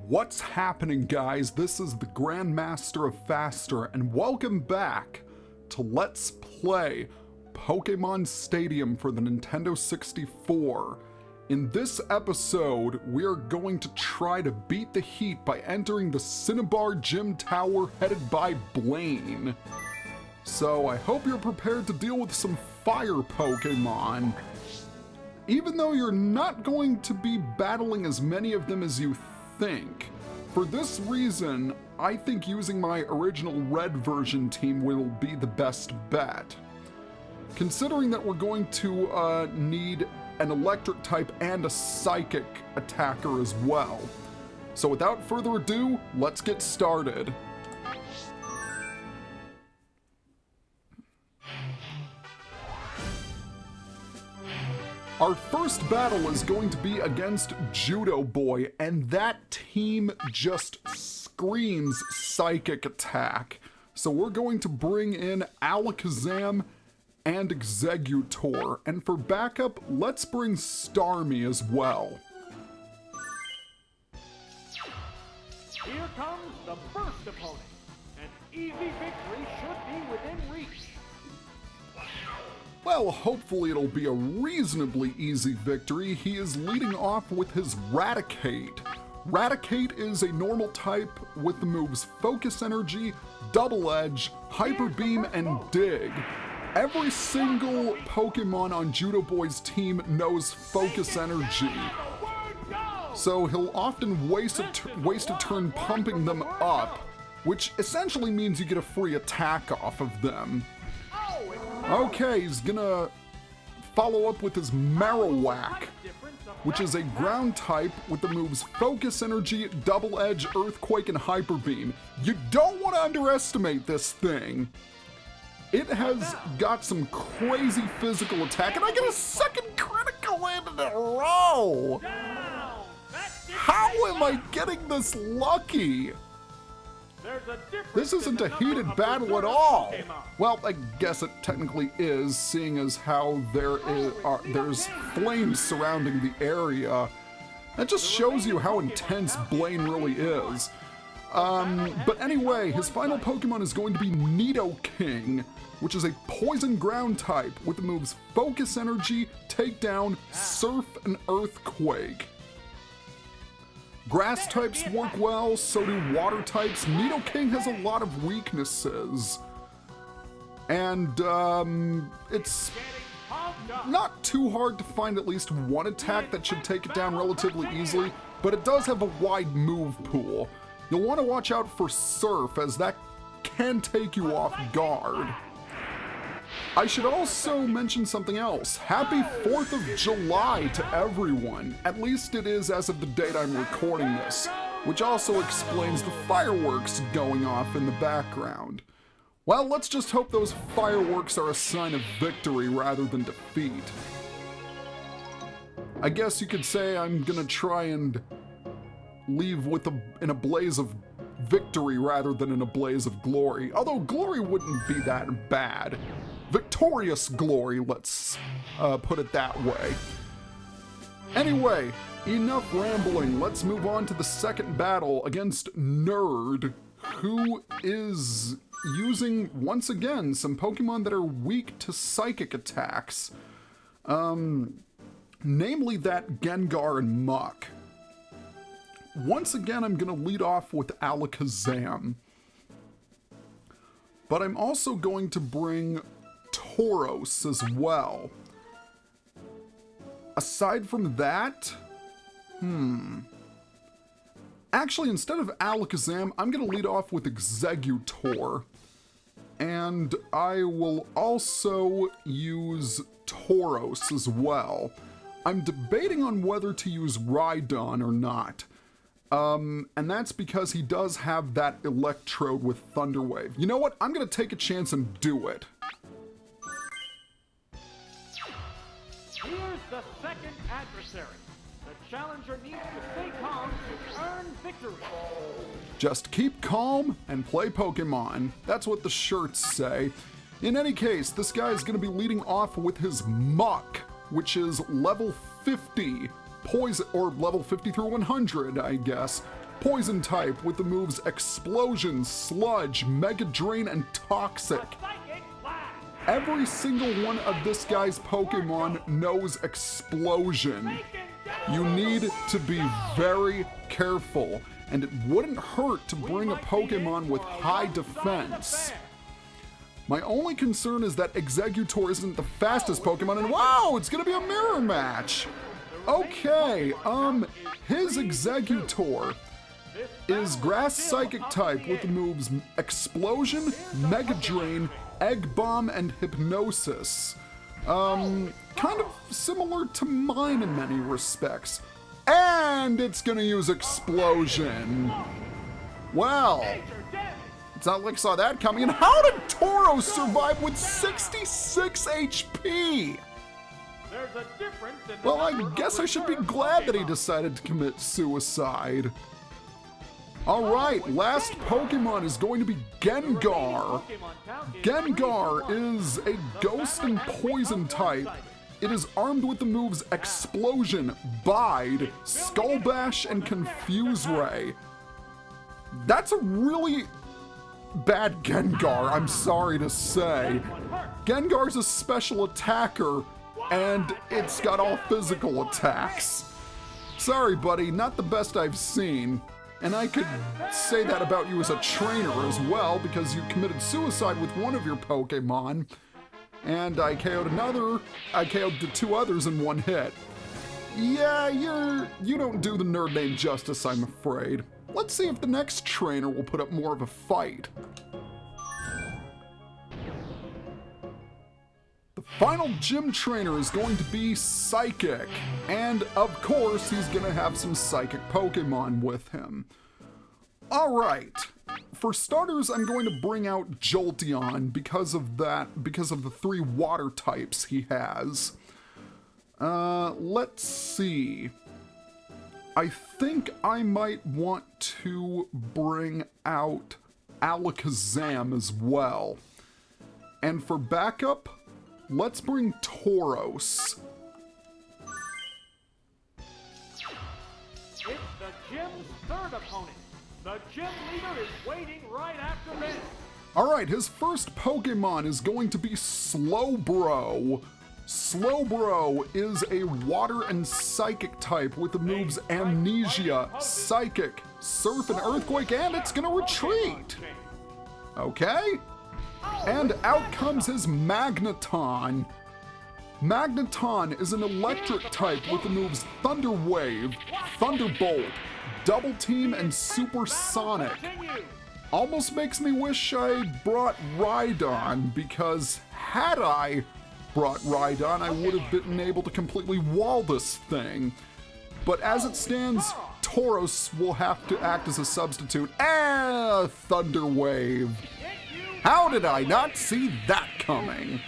What's happening, guys? This is the Grandmaster of Faster, and welcome back to Let's Play Pokemon Stadium for the Nintendo 64. In this episode, we are going to try to beat the heat by entering the Cinnabar Gym Tower headed by Blaine. So I hope you're prepared to deal with some fire Pokemon. Even though you're not going to be battling as many of them as you think. For this reason, I think using my original red version team will be the best bet. Considering that we're going to need an electric type and a psychic attacker as well. So without further ado, let's get started. Our first battle is going to be against Judoboy, and that team just screams psychic attack. So we're going to bring in Alakazam and Exeggutor, and for backup, let's bring Starmie as well. Here comes the first opponent. An easy victory should be within reach. Well, hopefully it'll be a reasonably easy victory. He is leading off with his Raticate. Raticate is a normal type with the moves Focus Energy, Double Edge, Hyper Beam, and Dig. Every single Pokemon on Judoboy's team knows Focus Energy, so he'll often waste a turn pumping them up, which essentially means you get a free attack off of them. Okay, he's gonna follow up with his Marowak, which is a ground type with the moves Focus Energy, Double Edge, Earthquake, and Hyper Beam. You don't want to underestimate this thing. It has got some crazy physical attack, and I get a second critical hit in a row! How am I getting this lucky? This isn't a heated battle at all. Well, I guess it technically is, seeing as how there's flames surrounding the area. That just shows you how intense Blaine really is. But anyway, his final Pokemon is going to be Nidoking, which is a poison ground type with the moves Focus Energy, Takedown, Surf, and Earthquake. Grass types work well, so do water types. Nidoking has a lot of weaknesses. And, it's not too hard to find at least one attack that should take it down relatively easily, but it does have a wide move pool. You'll want to watch out for Surf, as that can take you off guard. I should also mention something else. Happy 4th of July to everyone. At least it is as of the date I'm recording this, which also explains the fireworks going off in the background. Well, let's just hope those fireworks are a sign of victory rather than defeat. I guess you could say I'm gonna try and leave in a blaze of victory rather than in a blaze of glory. Although glory wouldn't be that bad. Victorious glory, let's put it that way. Anyway, enough rambling. Let's move on to the second battle against Nerd, who is using, once again, some Pokemon that are weak to psychic attacks. Namely that Gengar and Muk. Once again, I'm going to lead off with Alakazam. But I'm also going to bring Tauros as well. Aside from that, actually, instead of Alakazam, I'm going to lead off with Exeggutor. And I will also use Tauros as well. I'm debating on whether to use Rhydon or not. And that's because he does have that Electrode with Thunder Wave. You know what? I'm going to take a chance and do it. Here's the second adversary. The challenger needs to stay calm to earn victory. Just keep calm and play Pokemon. That's what the shirts say. In any case, this guy is going to be leading off with his Muk, which is level 50. Poison, or level 50 through 100, I guess. Poison type with the moves Explosion, Sludge, Mega Drain, and Toxic. Psychic Blast. Every single one of this guy's Pokemon knows Explosion. You need to be very careful, and it wouldn't hurt to bring a Pokemon with high defense. My only concern is that Exeggutor isn't the fastest Pokemon, and wow, it's gonna be a mirror match! Okay, his Exeggutor is Grass Psychic type with the moves Explosion, Mega Drain, Egg Bomb, and Hypnosis. Kind of similar to mine in many respects. And it's gonna use Explosion. Well, it's not like I saw that coming. And how did Tauros survive with 66 HP? Well, I guess I should be glad that he decided to commit suicide. Alright, last Pokemon is going to be Gengar. Gengar is a Ghost and Poison type. It is armed with the moves Explosion, Bide, Skull Bash, and Confuse Ray. That's a really bad Gengar, I'm sorry to say. Gengar's a special attacker, and it's got all physical attacks. Sorry, buddy, not the best I've seen. And I could say that about you as a trainer as well, because you committed suicide with one of your Pokemon, and I KO'd the two others in one hit. Yeah, you don't do the nerd name justice, I'm afraid. Let's see if the next trainer will put up more of a fight. The final gym trainer is going to be Psychic, and of course he's gonna have some Psychic Pokemon with him. Alright, for starters I'm going to bring out Jolteon because of the 3 water types he has. Let's see. I think I might want to bring out Alakazam as well. And for backup, let's bring Tauros. It's the gym's third opponent. The gym leader is waiting right after this. Alright, his first Pokemon is going to be Slowbro. Slowbro is a water and psychic type with the moves Amnesia, Psychic, Surf, and Earthquake, and it's gonna retreat. Okay? And out comes his Magneton. Magneton is an electric type with the moves Thunder Wave, Thunderbolt, Double Team, and Supersonic. Almost makes me wish I brought Rhydon, because had I brought Rhydon, I would have been able to completely wall this thing. But as it stands, Tauros will have to act as a substitute. Thunder Wave. How did I not see that coming?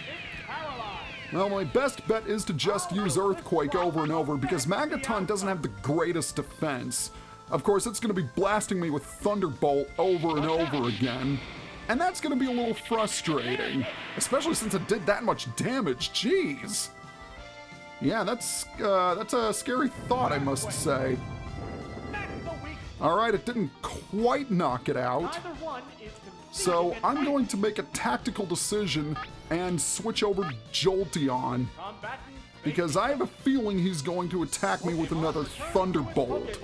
Well, my best bet is to just use Earthquake over and over because Magneton doesn't have the greatest defense. Of course, it's going to be blasting me with Thunderbolt over and over again. And that's going to be a little frustrating, especially since it did that much damage. Jeez. Yeah, that's a scary thought, I must say. Alright, it didn't quite knock it out. So I'm going to make a tactical decision and switch over to Jolteon, because I have a feeling he's going to attack me with another Thunderbolt.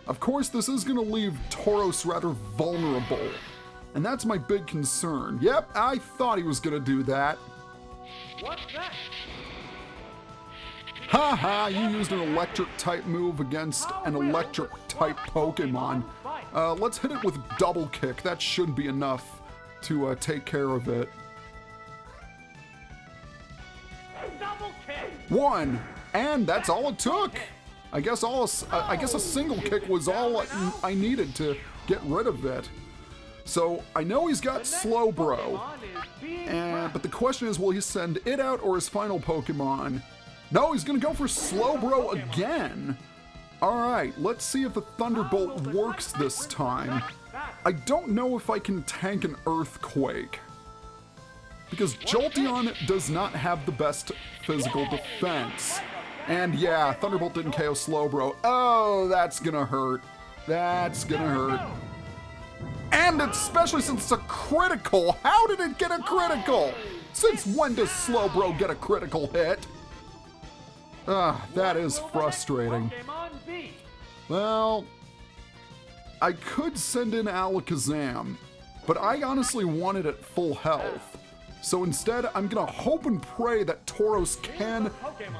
Of course, this is going to leave Tauros rather vulnerable, and that's my big concern. Yep, I thought he was going to do that. Haha, you used an electric type move against an electric type Pokemon. Let's hit it with double kick. That should be enough to take care of it. Double kick. 1, and that's all it took. I guess a single kick was all I needed to get rid of it. So I know he's got Slowbro, but the question is, will he send it out or his final Pokemon? No, he's gonna go for Slowbro again. Alright, let's see if the Thunderbolt works this time. I don't know if I can tank an Earthquake, because Jolteon does not have the best physical defense. And yeah, Thunderbolt didn't KO Slowbro. Oh, that's gonna hurt. That's gonna hurt. And especially since it's a critical. How did it get a critical? Since when does Slowbro get a critical hit? That is frustrating. Well, I could send in Alakazam, but I honestly wanted it full health. So instead, I'm gonna hope and pray that Tauros can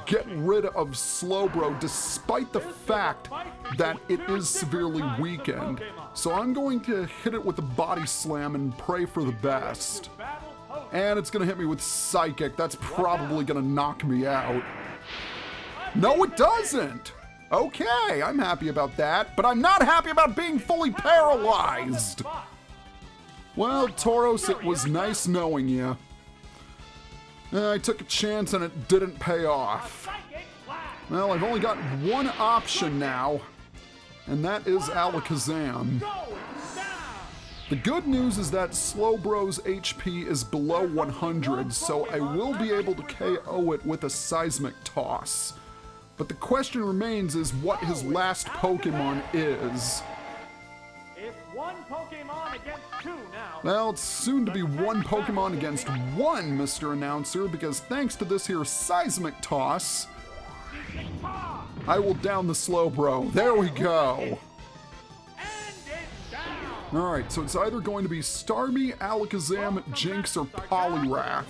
get rid of Slowbro despite the fact that it is severely weakened. So I'm going to hit it with a body slam and pray for the best. And it's gonna hit me with Psychic. That's probably gonna knock me out. No, it doesn't! Okay, I'm happy about that, but I'm not happy about being fully paralyzed! Well, Tauros, it was nice knowing you. I took a chance and it didn't pay off. Well, I've only got one option now, and that is Alakazam. The good news is that Slowbro's HP is below 100, so I will be able to KO it with a Seismic Toss. But the question remains is what his last Pokemon is. It's one Pokemon against two now. Well, it's soon to be one Pokemon against one, Mr. Announcer, because thanks to this here Seismic Toss, I will down the Slowbro. There we go. Alright, so it's either going to be Starmie, Alakazam, Jinx, or Poliwrath.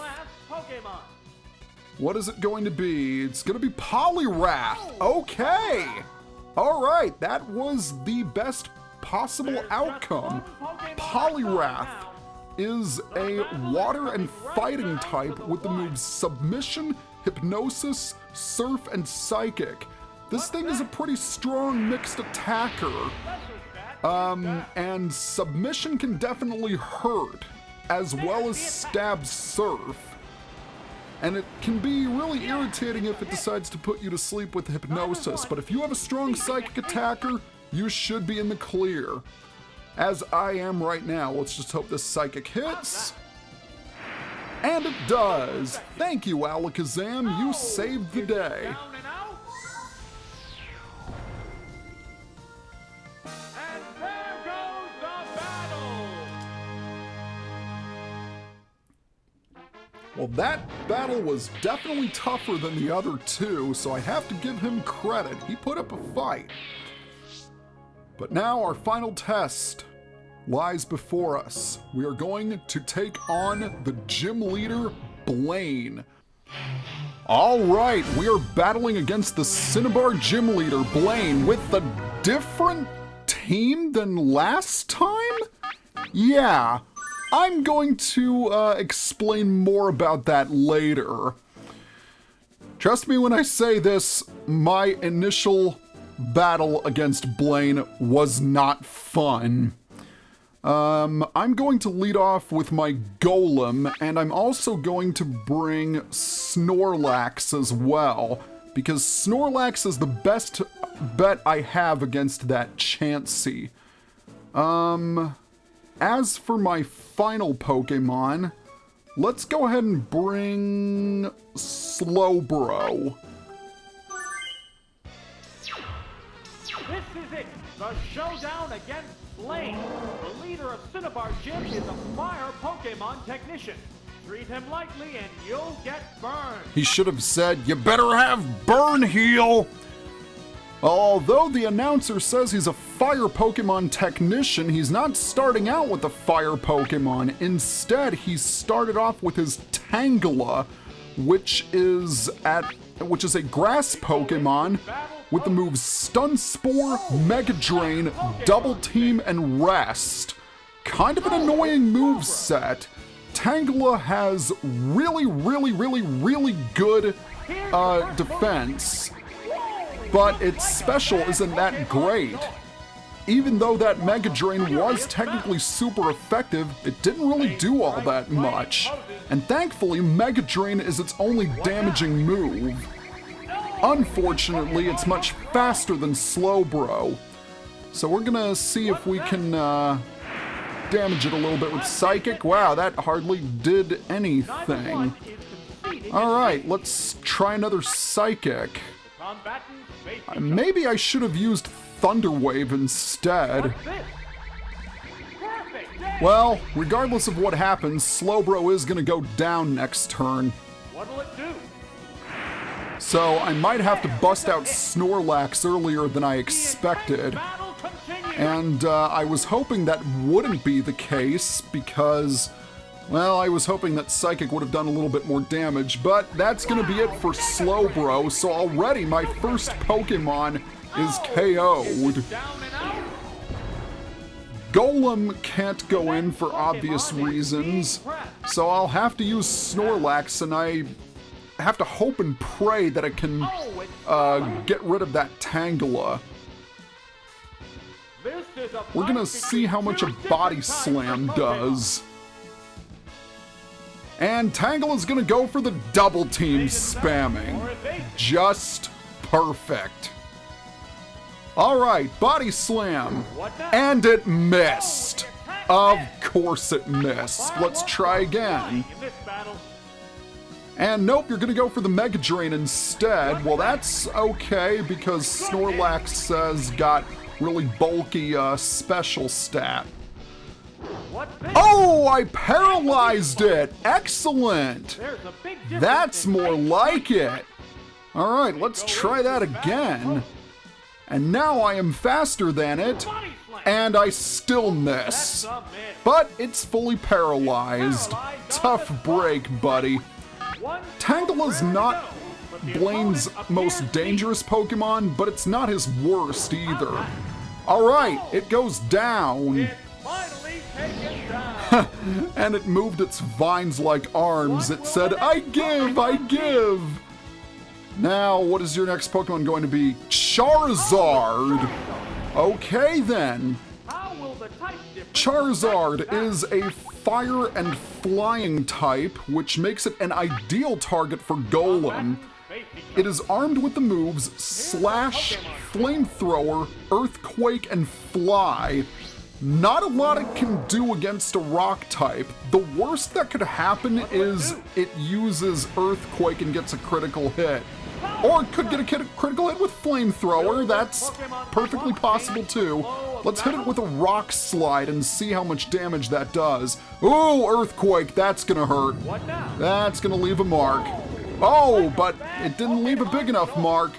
What is it going to be? It's going to be Poliwrath. Okay. Alright, that was the best possible outcome. Poliwrath is a water and fighting type with the moves Submission, Hypnosis, Surf, and Psychic. This thing is a pretty strong mixed attacker. And Submission can definitely hurt, as well as stab Surf. And it can be really irritating if it decides to put you to sleep with Hypnosis, but if you have a strong Psychic attacker, you should be in the clear. As I am right now. Let's just hope this Psychic hits. And it does! Thank you, Alakazam, you saved the day. Well, that battle was definitely tougher than the other two, so I have to give him credit. He put up a fight. But now our final test lies before us. We are going to take on the gym leader, Blaine. All right, we are battling against the Cinnabar gym leader, Blaine, with a different team than last time? Yeah. I'm going to explain more about that later. Trust me when I say this, my initial battle against Blaine was not fun. I'm going to lead off with my Golem, and I'm also going to bring Snorlax as well, because Snorlax is the best bet I have against that Chansey. As for my final Pokemon, let's go ahead and bring Slowbro. This is it, the showdown against Blaine. The leader of Cinnabar Gym is a fire Pokemon technician. Treat him lightly and you'll get burned. He should have said, you better have Burn Heal. Although the announcer says he's a fire Pokemon technician, he's not starting out with a fire Pokemon. Instead, he started off with his Tangela, which is a grass Pokemon with the moves Stun Spore, Mega Drain, Double Team, and Rest. Kind of an annoying moveset. Tangela has really good defense. But its special isn't that great. Even though that Mega Drain was technically super effective, it didn't really do all that much. And thankfully, Mega Drain is its only damaging move. Unfortunately, it's much faster than Slowbro. So we're gonna see if we can damage it a little bit with Psychic. Wow, that hardly did anything. Alright, let's try another Psychic. Maybe I should have used Thunder Wave instead. What's this? Perfect! Yeah. Well, regardless of what happens, Slowbro is gonna go down next turn. What'll it do? So I might have to bust out Snorlax earlier than I expected. Battle continues. And I was hoping that wouldn't be the case because, well, I was hoping that Psychic would have done a little bit more damage, but that's gonna be it for Slowbro, so already my first Pokemon is KO'd. Down and out. Golem can't go in for obvious reasons, so I'll have to use Snorlax, and I have to hope and pray that it can get rid of that Tangela. This is a We're gonna fight see how much a between Body two different Slam types of Pokemon. does. And Tangela's gonna go for the double team spamming. Just perfect. Alright, Body Slam. And it missed. Of course it missed. Let's try again. In this battle, And nope, you're gonna go for the Mega Drain instead. Well, that's okay because Snorlax has got really bulky special stat. what's this? Oh, I paralyzed it! Excellent! There's a big difference That's in more type. like it. Alright, let's try that again. And now I am faster than it, Body Slam. and I still miss. That's a miss. But it's fully paralyzed. Tough break, buddy. One Tangela's round to not go, but the Blaine's opponent most appears dangerous Pokemon, but it's not his worst either. Alright, it goes down. It's finally taken down. And it moved its vines like arms. It said, I give, I give. Now, what is your next Pokemon going to be? Charizard. Okay then. How will the type difference Charizard affect that? is a fire and flying type, which makes it an ideal target for Golem. It is armed with the moves Slash, Flamethrower, Earthquake, and Fly. Not a lot it can do against a rock type. The worst that could happen is it uses Earthquake and gets a critical hit. Or it could get a critical hit with Flamethrower. That's perfectly possible too. Let's hit it with a Rock Slide and see how much damage that does. Ooh, Earthquake, that's gonna hurt. What now? That's gonna leave a mark. Oh, but it didn't leave a big enough mark.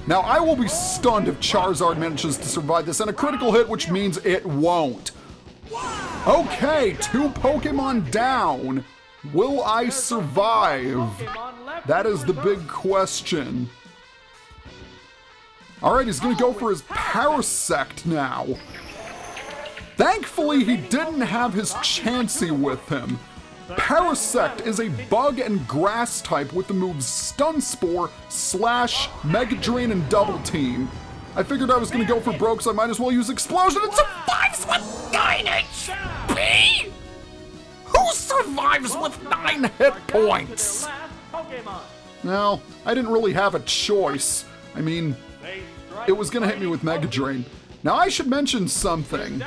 Now, I will be stunned if Charizard manages to survive this, and a critical hit, which means it won't. Okay, 2 Pokemon down. Will I survive? That is the big question. Alright, he's gonna go for his Parasect now. Thankfully, he didn't have his Chansey with him. Parasect is a bug and grass type with the moves Stun Spore, Slash, Mega Drain, and Double Team. I figured I was gonna go for broke, so I might as well use Explosion. It survives with 9 HP! Who survives with 9 hit points? Well, I didn't really have a choice. I mean, it was gonna hit me with Mega Drain. Now I should mention something.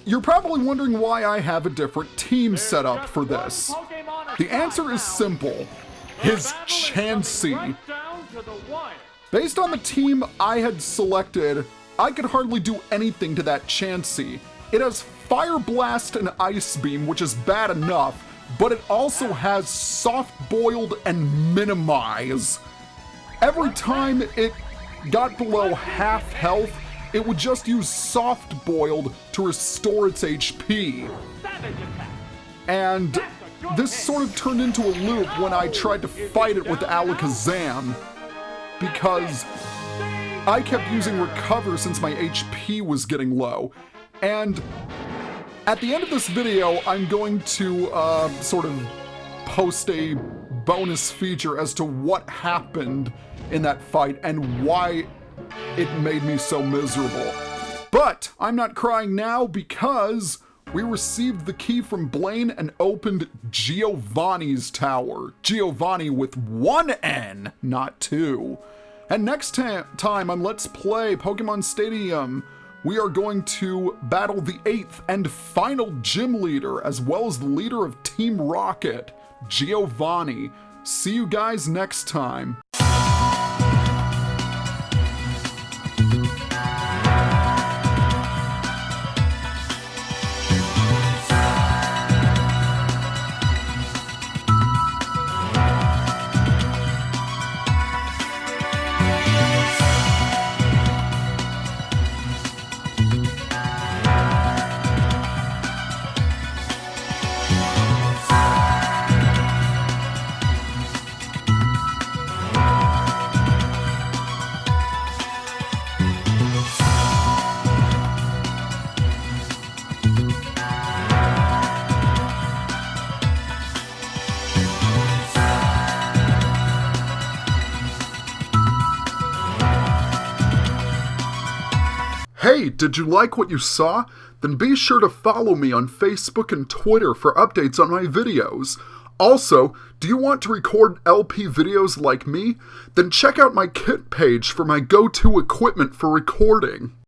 You're probably wondering why I have a different team set up for this. The answer is simple. His Chansey. Based on the team I had selected, I could hardly do anything to that Chansey. It has Fire Blast and Ice Beam, which is bad enough, but it also has Soft Boiled and Minimize. Every time it got below half health, it would just use Soft Boiled to restore its HP. And this sort of turned into a loop when I tried to fight it with Alakazam, because I kept using Recover since my HP was getting low. And at the end of this video, I'm going to sort of post a bonus feature as to what happened in that fight and why it made me so miserable. But I'm not crying now because we received the key from Blaine and opened Giovanni's tower. Giovanni with 1 N, not 2. And next time on Let's Play Pokemon Stadium, we are going to battle the 8th and final gym leader, as well as the leader of Team Rocket, Giovanni. See you guys next time. Hey, did you like what you saw? Then be sure to follow me on Facebook and Twitter for updates on my videos. Also, do you want to record LP videos like me? Then check out my kit page for my go-to equipment for recording.